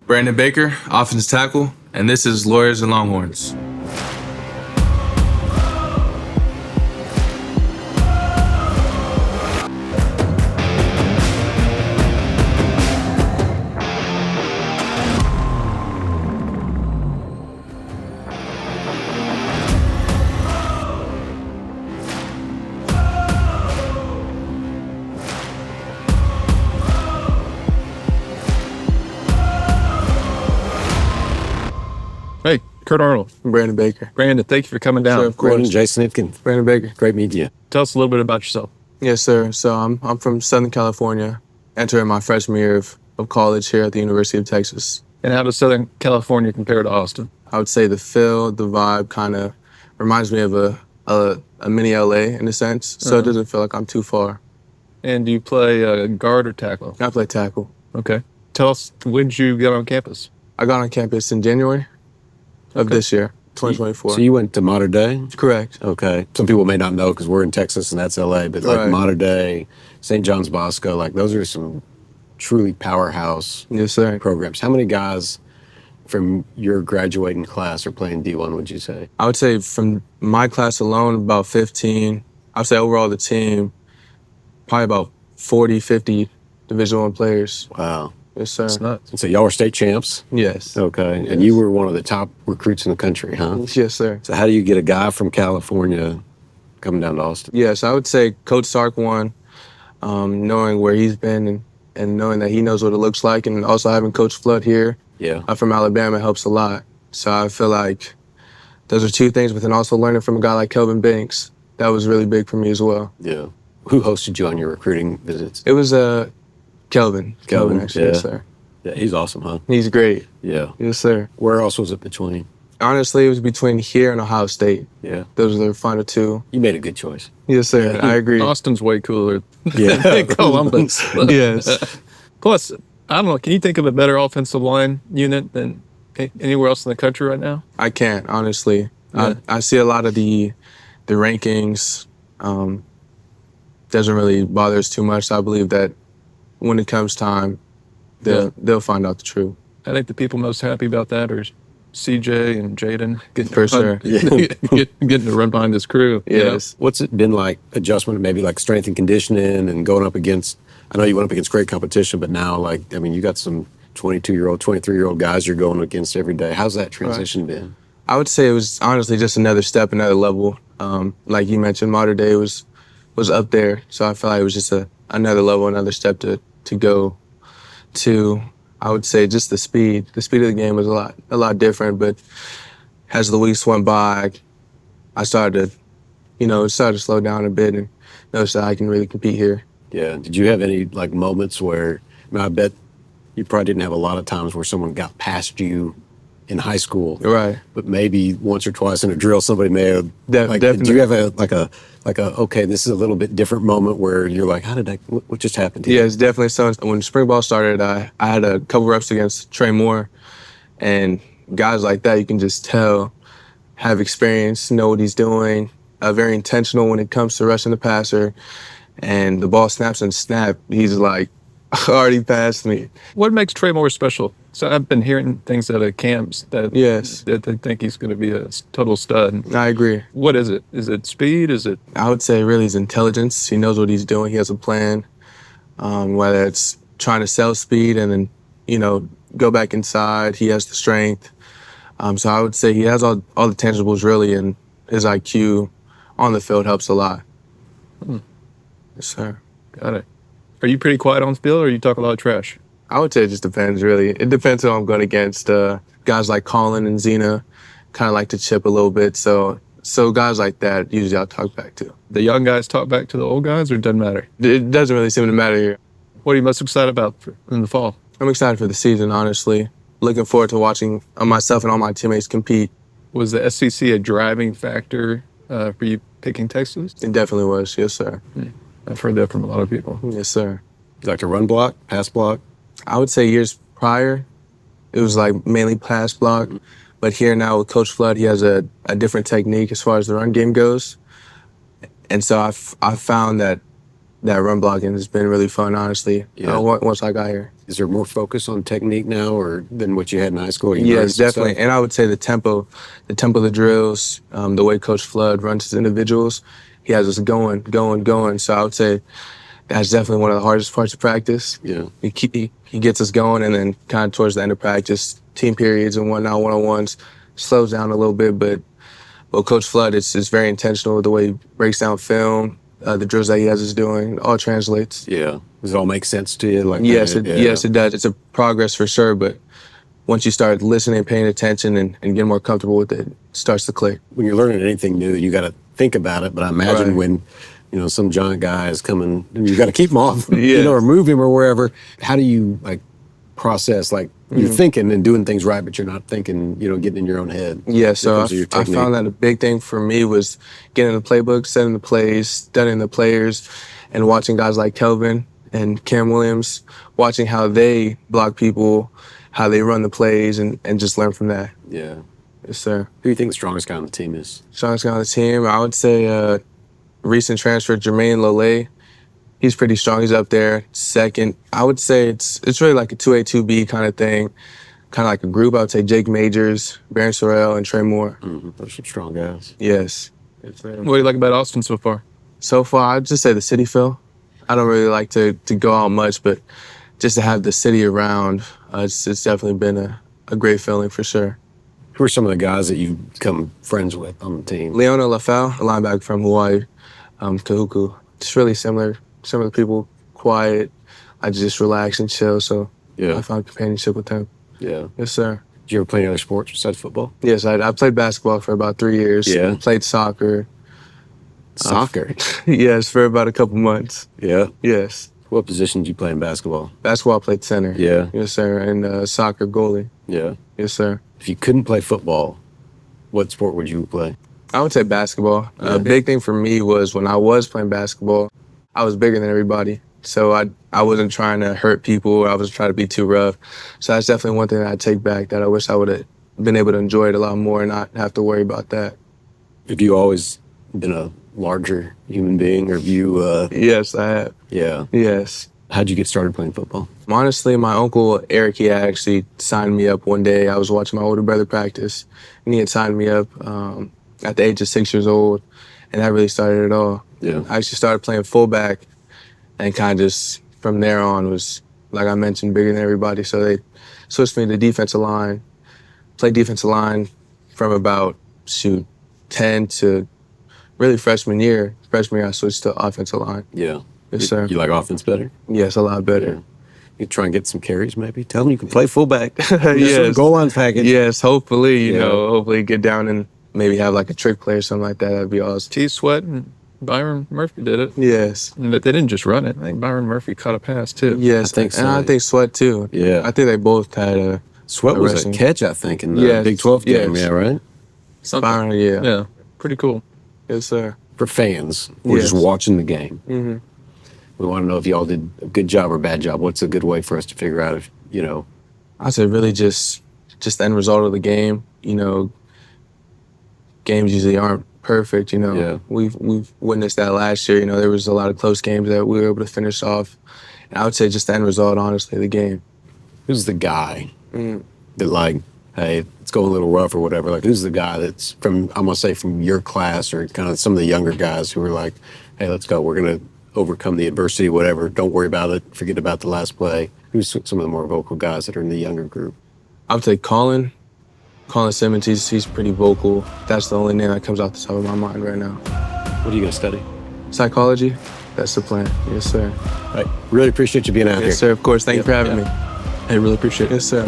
Brandon Baker, offensive tackle, and this is Lawyers and Longhorns. Hey, Kurt Arnold. Brandon Baker. Brandon, thank you for coming down. Sure, of course. Brandon, Jason Itkin. Brandon Baker. Great meeting you. Tell us a little bit about yourself. Yes, sir. So I'm from Southern California, entering my freshman year of college here at the University of Texas. And how does Southern California compare to Austin? I would say the feel, the vibe kind of reminds me of a mini LA in a sense, so it doesn't feel like I'm too far. And do you play guard or tackle? I play tackle. Okay. Tell us, when did you get on campus? I got on campus in January of this year, 2024. So you went to Mater Dei? Correct. Okay. Some people may not know because we're in Texas and that's LA, but like Right. Mater Dei, St. John's Bosco, like those are some truly powerhouse Yes, sir. programs. How many guys from your graduating class are playing D1, would you say? I would say from my class alone, about 15. I would say overall the team, probably about 40, 50 Division I players. Wow. Yes, sir. It's nuts. And so y'all were state champs? Yes. Okay. Yes. And you were one of the top recruits in the country, huh? Yes, sir. So how do you get a guy from California coming down to Austin? Yes, I would say Coach Sark won, knowing where he's been and knowing that he knows what it looks like, and also having Coach Flood here Yeah. from Alabama helps a lot. So I feel like those are two things, but then also learning from a guy like Kelvin Banks, that was really big for me as well. Yeah. Who hosted you on your recruiting visits? It was Kelvin. Kelvin, actually, yeah. Yes, sir. Yeah, he's awesome, huh? He's great. Yeah. Yes, sir. Where else was it between? Honestly, it was between here and Ohio State. Yeah. Those are the final two. You made a good choice. Yes, sir. I agree. Austin's way cooler Yeah. than Columbus. Yes. Plus, I don't know, can you think of a better offensive line unit than anywhere else in the country right now? I can't, honestly. Yeah. I see a lot of the rankings. Doesn't really bother us too much. I believe that when it comes time, they'll find out the truth. I think the people most happy about that are CJ and Jaden getting For sure. getting to run behind this crew. you know? Yes. What's it been like, adjustment, maybe like strength and conditioning and going up against, I know you went up against great competition, but now like, I mean, you got some 22-year-old, 23-year-old guys you're going against every day. How's that transition been? I would say it was honestly just another step, another level. Like you mentioned, Mater Dei was up there, so I feel like it was just another level, another step to go to. I would say just the speed. The speed of the game was a lot different, but as the weeks went by, I started to slow down a bit and notice that I can really compete here. Yeah. Did you have any like moments where, I mean, I bet you probably didn't have a lot of times where someone got past you in high school. Right. But maybe once or twice in a drill, somebody may have, Definitely. Did you have a okay, this is a little bit different moment where you're like, what just happened here? Yeah, it's definitely so. When spring ball started, I had a couple reps against Trey Moore, and guys like that, you can just tell, have experience, know what he's doing, very intentional when it comes to rushing the passer, and the ball snaps and he's like, already passed me. What makes Trey Moore special? So I've been hearing things out of camps that Yes. that they think he's going to be a total stud. I agree. What is it? Is it speed? Is it? I would say really his intelligence. He knows what he's doing. He has a plan, whether it's trying to sell speed and then, go back inside. He has the strength. So I would say he has all the tangibles really, and his IQ on the field helps a lot. Yes, sir. Got it. Are you pretty quiet on the field, or you talk a lot of trash? I would say it just depends, really. It depends who I'm going against. Guys like Colin and Zena kind of like to chip a little bit, so guys like that, usually I'll talk back to. The young guys talk back to the old guys, or it doesn't matter? It doesn't really seem to matter here. What are you most excited about in the fall? I'm excited for the season, honestly. Looking forward to watching myself and all my teammates compete. Was the SEC a driving factor for you picking Texas? It definitely was, yes, sir. I've heard that from a lot of people. Yes, sir. You like to run block, pass block? I would say years prior, it was like mainly pass block. But here now with Coach Flood, he has a different technique as far as the run game goes. And so I found that run blocking has been really fun, honestly, once I got here. Is there more focus on technique now or than what you had in high school? You learned Yes, some definitely. stuff? And I would say the tempo of the drills, the way Coach Flood runs his individuals, he has us going. So I would say that's definitely one of the hardest parts of practice. Yeah. He gets us going, and then kind of towards the end of practice, team periods and whatnot, one-on-ones, slows down a little bit. But Coach Flood, it's very intentional with the way he breaks down film, the drills that he has us doing, all translates. Yeah. Does it all make sense to you? Like Yes, that? yes, it does. It's a progress for sure, but once you start listening, paying attention, and getting more comfortable with it, it starts to click. When you're learning anything new, you got to think about it. But I imagine Right. when, some giant guy is coming, you got to keep him off, Yeah. or move him or wherever. How do you process, you're thinking and doing things right, but you're not thinking, getting in your own head? Yeah, when it so comes to your I technique? found that a big thing for me was getting the playbook, setting the plays, studying the players, and watching guys like Kelvin and Cam Williams, watching how they block people, how they run the plays, and just learn from that. Yeah. Yes, sir. Who do you think the strongest guy on the team is? Strongest guy on the team, I would say recent transfer, Jermaine Lole. He's pretty strong. He's up there. Second, I would say it's really like a 2A, 2B kind of thing. Kind of like a group. I would say Jake Majors, Baron Sorrell, and Trey Moore. Mm-hmm. Those are some strong guys. Yes. What do you like about Austin so far? So far, I'd just say the city feel. I don't really like to go out much, but just to have the city around, it's definitely been a great feeling for sure. Who are some of the guys that you've become friends with on the team? Leona Lafau, a linebacker from Hawaii, Kahuku. Just really similar people, quiet. I just relax and chill, so Yeah. I found companionship with him. Yeah. Yes, sir. Did you ever play any other sports besides football? Yes, I played basketball for about 3 years. Yeah. Played soccer. Soccer. Yes, for about a couple months. Yeah. Yes. What position did you play in basketball? Basketball, I played center. Yeah. Yes, sir. And soccer, goalie. Yeah. Yes, sir. If you couldn't play football, what sport would you play? I would say basketball. Yeah. A big thing for me was when I was playing basketball, I was bigger than everybody. So I wasn't trying to hurt people. I wasn't trying to be too rough. So that's definitely one thing that I take back, that I wish I would have been able to enjoy it a lot more and not have to worry about that. Have you always been a larger human being, or have you, Yes, I have. yeah. Yes. How'd you get started playing football? Honestly, my uncle, Eric, he had actually signed me up one day. I was watching my older brother practice, and he had signed me up at the age of 6 years old, and that really started it all. Yeah. I actually started playing fullback, and kind of just from there on was, like I mentioned, bigger than everybody. So they switched me to defensive line. Played defensive line from about, 10 to really freshman year. Freshman year, I switched to offensive line. Yeah. Yes, You- sir. You like offense better? Yes, a lot better. You try and get some carries, maybe? Tell them you can play fullback. Yes. Goal line package. Yes, hopefully, Yeah. hopefully get down and maybe have like a trick play or something like that. That'd be awesome. T. Sweat and Byron Murphy did it. Yes. But they didn't just run it. I think Byron Murphy caught a pass too. Yes, I think so. And I think Sweat too. Yeah. I think they both had a Sweat was a wrestling. catch, I think, in the Yes. Big 12 game. Yes. Yeah, right? Something. Byron, yeah. Yeah. Pretty cool. Yes, sir. For fans, we're Yes. just watching the game. Mm-hmm. We want to know if y'all did a good job or a bad job. What's a good way for us to figure out if, I said really just the end result of the game. Games usually aren't perfect. Yeah. We've witnessed that last year. There was a lot of close games that we were able to finish off. And I would say just the end result, honestly, of the game. who's the guy that hey, it's going a little rough or whatever. Like, who's the guy that's I'm going to say from your class or kind of some of the younger guys who are like, hey, let's go. We're going to overcome the adversity, whatever. Don't worry about it. Forget about the last play. Who's some of the more vocal guys that are in the younger group? I would say Colin Simmons. He's pretty vocal. That's the only name that comes off the top of my mind right now. What are you going to study? Psychology. That's the plan. Yes, sir. All right. Really appreciate you being out here. Yes, sir. Of course. Thank you for having me. Hey, really appreciate it. Yes, sir.